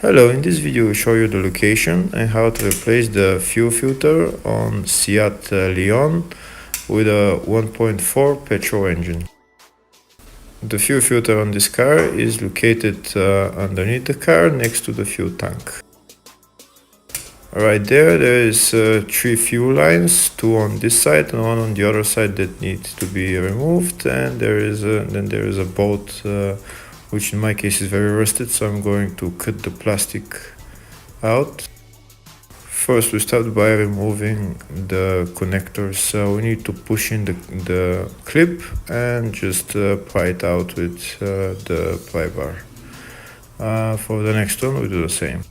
Hello, in this video we show you the location and how to replace the fuel filter on Seat Leon with a 1.4 petrol engine. The fuel filter on this car is located underneath the car next to the fuel tank. Right there is 3 fuel lines, 2 on this side and 1 on the other side that need to be removed, and there is a bolt which in my case is very rusted, so I'm going to cut the plastic out. First we start by removing the connectors, so we need to push in the clip and just pry it out with the pry bar. For the next one we do the same.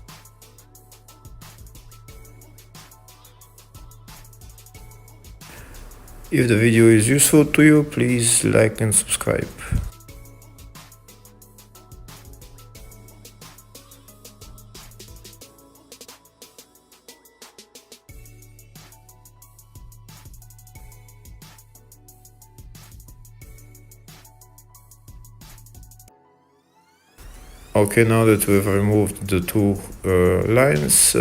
If the video is useful to you, please like and subscribe. Okay, now that we've removed the 2 lines,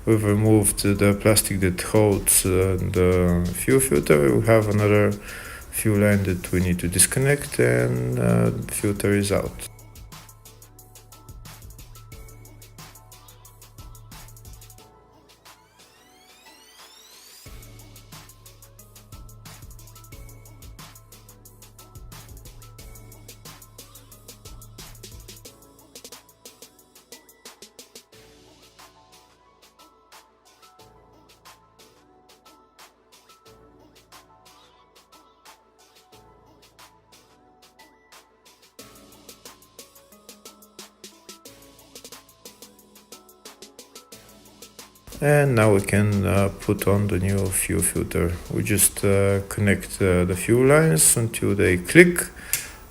we've removed the plastic that holds the fuel filter. We have another fuel line that we need to disconnect, and the filter is out. And now we can put on the new fuel filter. We just connect the fuel lines until they click,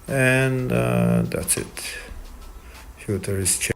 and that's it. Filter is checked.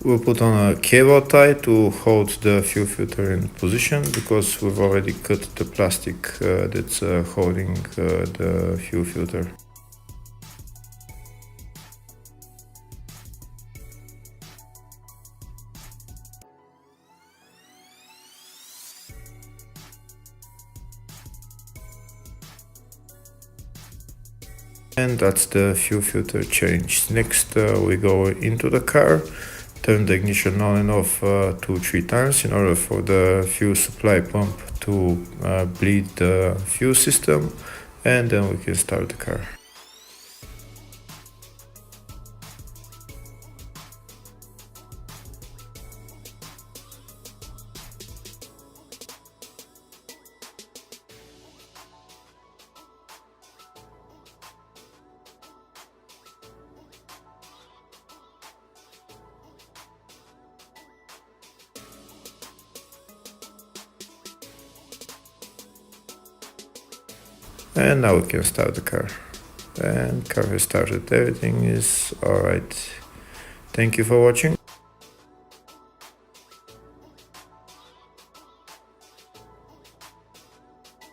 We'll put on a cable tie to hold the fuel filter in position, because we've already cut the plastic that's holding the fuel filter. And that's the fuel filter changed. Next we go into the car, turn the ignition on and off 2-3 times in order for the fuel supply pump to bleed the fuel system, and then we can start the car. And now we can start the car. And car has started. Everything is alright. Thank you for watching.